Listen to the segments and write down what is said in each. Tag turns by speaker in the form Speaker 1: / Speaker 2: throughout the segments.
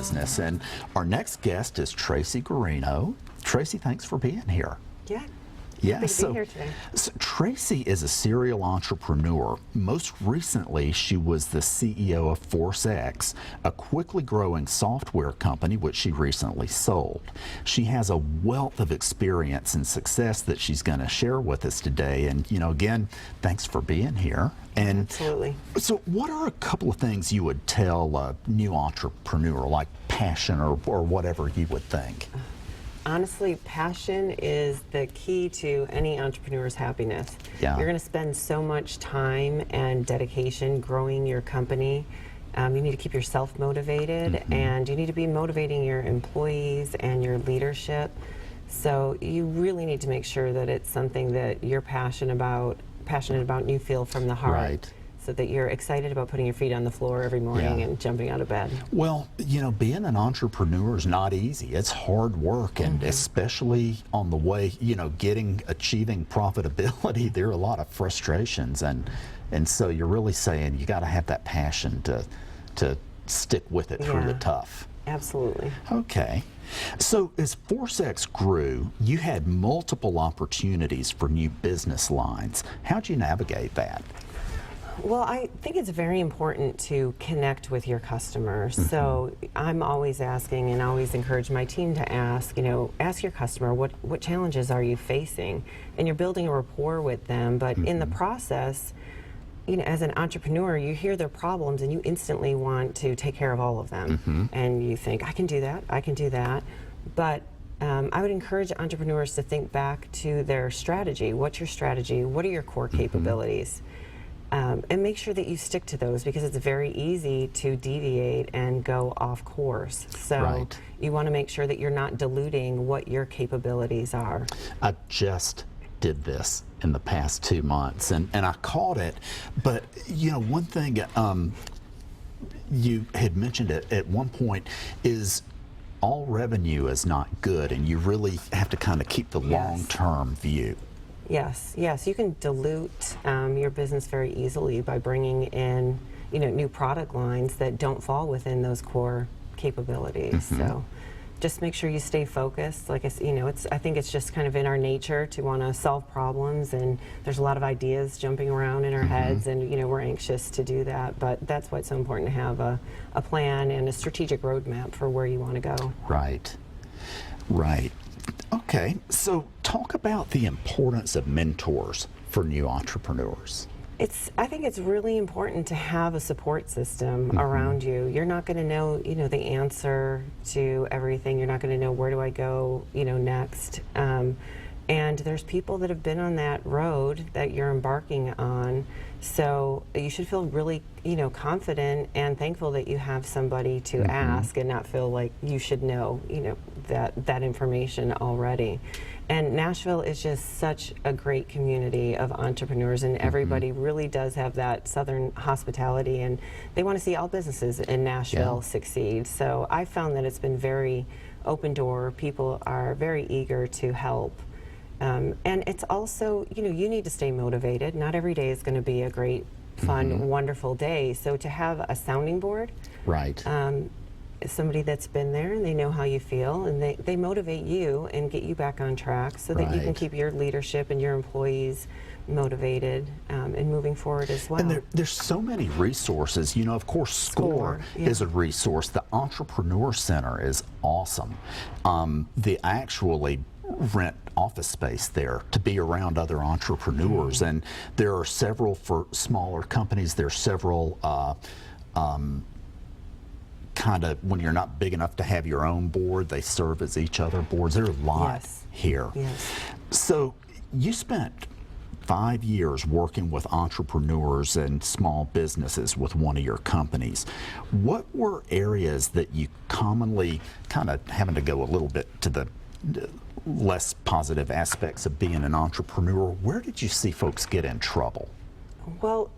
Speaker 1: business. And our next guest is Tracy Guarino. Tracy, thanks for being here.
Speaker 2: Yeah.
Speaker 1: Yeah,
Speaker 2: Happy to be here today.
Speaker 1: So Tracy is a serial entrepreneur. Most recently, she was the CEO of ForceX, a quickly growing software company which she recently sold. She has a wealth of experience and success that she's going to share with us today. And, you know, again, thanks for being here. And
Speaker 2: absolutely.
Speaker 1: So what are a couple of things you would tell a new entrepreneur, like passion or whatever you would think?
Speaker 2: Honestly, passion is the key to any entrepreneur's happiness.
Speaker 1: Yeah.
Speaker 2: You're going to spend so much time and dedication growing your company. You need to keep yourself motivated, and you need to be motivating your employees and your leadership. So you really need to make sure that it's something that you're passionate about and you feel from the heart.
Speaker 1: Right.
Speaker 2: So that you're excited about putting your feet on the floor every morning and jumping out of bed.
Speaker 1: Well, you know, being an entrepreneur is not easy. It's hard work, and especially on the way, you know, achieving profitability, there are a lot of frustrations, and so you're really saying you got to have that passion to stick with it through the tough.
Speaker 2: Absolutely.
Speaker 1: Okay. So as ForceX grew, you had multiple opportunities for new business lines. How'd you navigate that?
Speaker 2: Well, I think it's very important to connect with your customers. So I'm always asking and always encourage my team to ask, you know, ask your customer what challenges are you facing? And you're building a rapport with them, but in the process, you know, as an entrepreneur, you hear their problems and you instantly want to take care of all of them. And you think, I can do that, I can do that. But I would encourage entrepreneurs to think back to their strategy. What's your strategy? What are your core capabilities? And make sure that you stick to those, because it's very easy to deviate and go off course. So you want to make sure that you're not diluting what your capabilities are.
Speaker 1: I just did this in the past 2 months, and I caught it. But, you know, one thing you had mentioned it at one point is all revenue is not good, and you really have to kind of keep the long-term view.
Speaker 2: Yes, you can dilute your business very easily by bringing in, you know, new product lines that don't fall within those core capabilities. So just make sure you stay focused. Like I said, you know, I think it's just kind of in our nature to want to solve problems, and there's a lot of ideas jumping around in our heads, and, you know, we're anxious to do that. But that's why it's so important to have a plan and a strategic roadmap for where you want to go.
Speaker 1: Right. Okay, so talk about the importance of mentors for new entrepreneurs.
Speaker 2: I think it's really important to have a support system around you. You're not going to know, you know, the answer to everything. You're not going to know where do I go, you know, next. And there's people that have been on that road that you're embarking on. So you should feel really, you know, confident and thankful that you have somebody to ask, and not feel like you should know, you know, that information already. And Nashville is just such a great community of entrepreneurs, and everybody really does have that Southern hospitality, and they want to see all businesses in Nashville succeed. So I found that it's been very open door. People are very eager to help. And it's also, you know, you need to stay motivated. Not every day is going to be a great, fun, wonderful day. So to have a sounding board, somebody that's been there and they know how you feel, and they motivate you and get you back on track, so that you can keep your leadership and your employees motivated and moving forward as well.
Speaker 1: And there's so many resources. You know, of course, SCORE is a resource. The Entrepreneur Center is awesome. They actually rent office space there to be around other entrepreneurs, and there are several for smaller companies. There's several kind of, when you're not big enough to have your own board, they serve as each other boards. There are a lot here. So you spent 5 years working with entrepreneurs and small businesses with one of your companies. What were areas that you commonly, kind of having to go a little bit to the less positive aspects of being an entrepreneur, where did you see folks get in trouble?
Speaker 2: Well,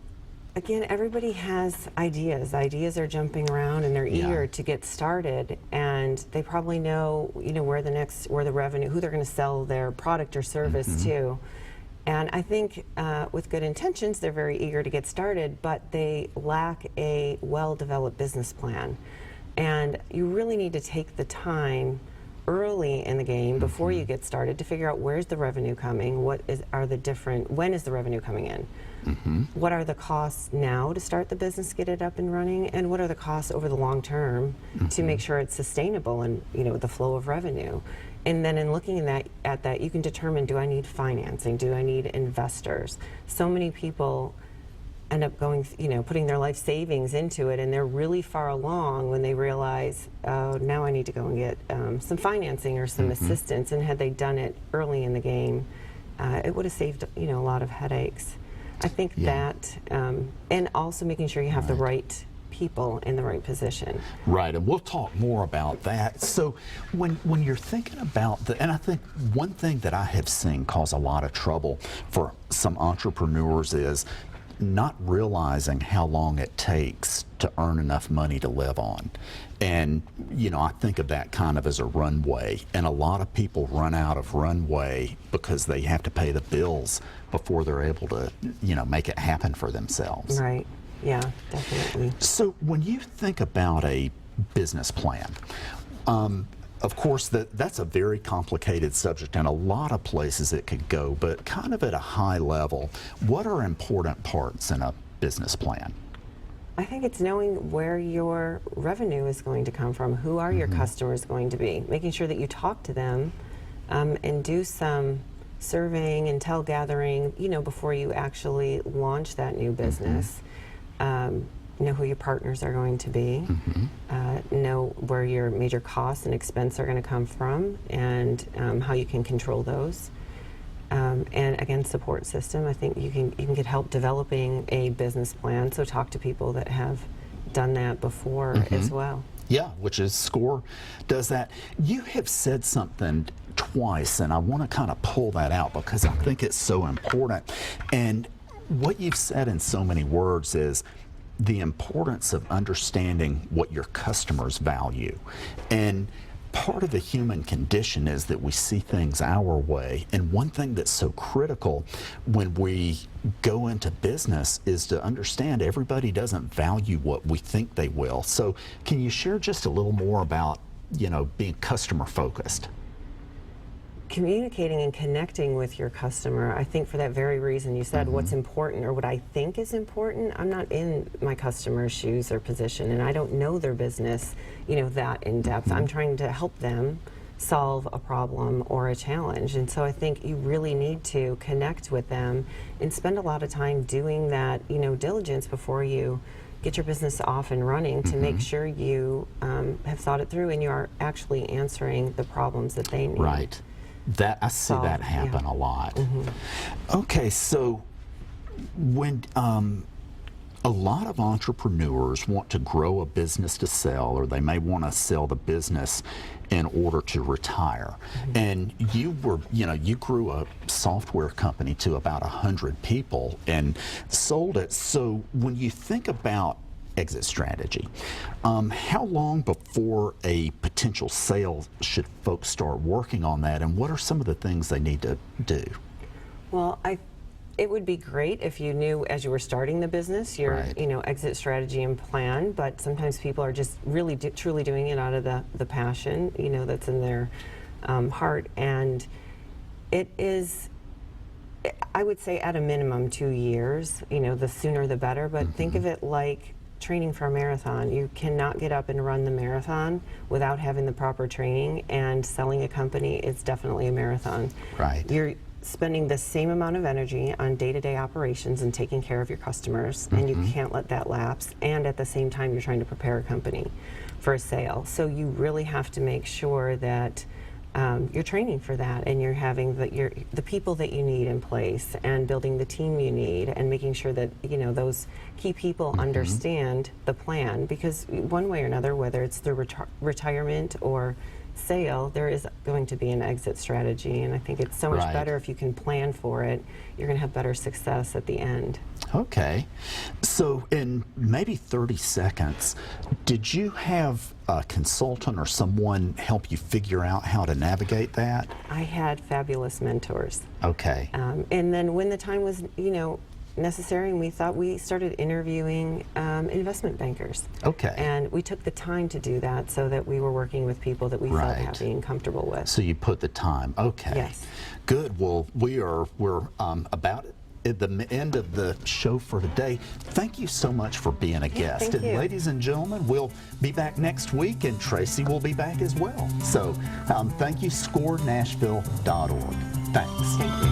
Speaker 2: again, everybody has ideas. Ideas are jumping around, and they're eager to get started, and they probably know, you know, where the revenue, who they're going to sell their product or service to. And I think with good intentions, they're very eager to get started, but they lack a well-developed business plan. And you really need to take the time early in the game before you get started to figure out where's the revenue coming, when is the revenue coming in? What are the costs now to start the business, get it up and running, and what are the costs over the long term to make sure it's sustainable and the flow of revenue? And then in looking at that, you can determine, do I need financing? Do I need investors? So many people end up going, putting their life savings into it, and they're really far along when they realize, oh, now I need to go and get some financing or some assistance. And had they done it early in the game, it would have saved, a lot of headaches. I think that, and also making sure you have the right people in the right position.
Speaker 1: Right, and we'll talk more about that. So when you're thinking about and I think one thing that I have seen cause a lot of trouble for some entrepreneurs is not realizing how long it takes to earn enough money to live on. And, I think of that kind of as a runway. And a lot of people run out of runway because they have to pay the bills before they're able to, make it happen for themselves.
Speaker 2: Right. Yeah, definitely.
Speaker 1: So when you think about a business plan, of course, that's a very complicated subject, and a lot of places it could go, but kind of at a high level, what are important parts in a business plan?
Speaker 2: I think it's knowing where your revenue is going to come from. Who are your customers going to be? Making sure that you talk to them and do some surveying, intel gathering, before you actually launch that new business. Know who your partners are going to be, know where your major costs and expense are going to come from, and how you can control those. And again, support system. I think you can get help developing a business plan. So talk to people that have done that before as well.
Speaker 1: Yeah, which is SCORE does that. You have said something twice, and I want to kind of pull that out because I think it's so important. And what you've said in so many words is the importance of understanding what your customers value. And part of the human condition is that we see things our way. And one thing that's so critical when we go into business is to understand everybody doesn't value what we think they will. So can you share just a little more about, being customer focused?
Speaker 2: Communicating and connecting with your customer, I think for that very reason you said what's important or what I think is important. I'm not in my customer's shoes or position, and I don't know their business, that in depth. I'm trying to help them solve a problem or a challenge, and so I think you really need to connect with them and spend a lot of time doing that, diligence before you get your business off and running to make sure you have thought it through and you are actually answering the problems that they need.
Speaker 1: Right. That I see that happen a lot. Okay, so when a lot of entrepreneurs want to grow a business to sell, or they may want to sell the business in order to retire. And you grew a software company to about 100 people and sold it. So when you think about exit strategy, how long before a potential sale should folks start working on that, and what are some of the things they need to do?
Speaker 2: Well, it would be great if you knew as you were starting the business your exit strategy and plan, but sometimes people are just really truly doing it out of the passion that's in their heart, and it is, I would say, at a minimum 2 years. The sooner the better, but think of it like training for a marathon. You cannot get up and run the marathon without having the proper training, and selling a company is definitely a marathon.
Speaker 1: Right.
Speaker 2: You're spending the same amount of energy on day-to-day operations and taking care of your customers, and you can't let that lapse, and at the same time you're trying to prepare a company for a sale. So you really have to make sure that you're training for that, and you're having the people that you need in place, and building the team you need, and making sure that those key people understand the plan, because one way or another, whether it's through retirement or sale, there is going to be an exit strategy, and I think it's so much better if you can plan for it. You're going to have better success at the end.
Speaker 1: Okay, so in maybe 30 seconds, did you have a consultant or someone help you figure out how to navigate that?
Speaker 2: I had fabulous mentors.
Speaker 1: Okay.
Speaker 2: And then when the time was, necessary, and we started interviewing investment bankers.
Speaker 1: Okay.
Speaker 2: And we took the time to do that so that we were working with people that we felt happy and comfortable with.
Speaker 1: So you put the time. Okay.
Speaker 2: Yes.
Speaker 1: Good. Well, we're about at the end of the show for today. Thank you so much for being a guest.
Speaker 2: Thank you.
Speaker 1: And ladies and gentlemen, we'll be back next week, and Tracy will be back as well. So thank you, scorenashville.org. Thanks.
Speaker 2: Thank you.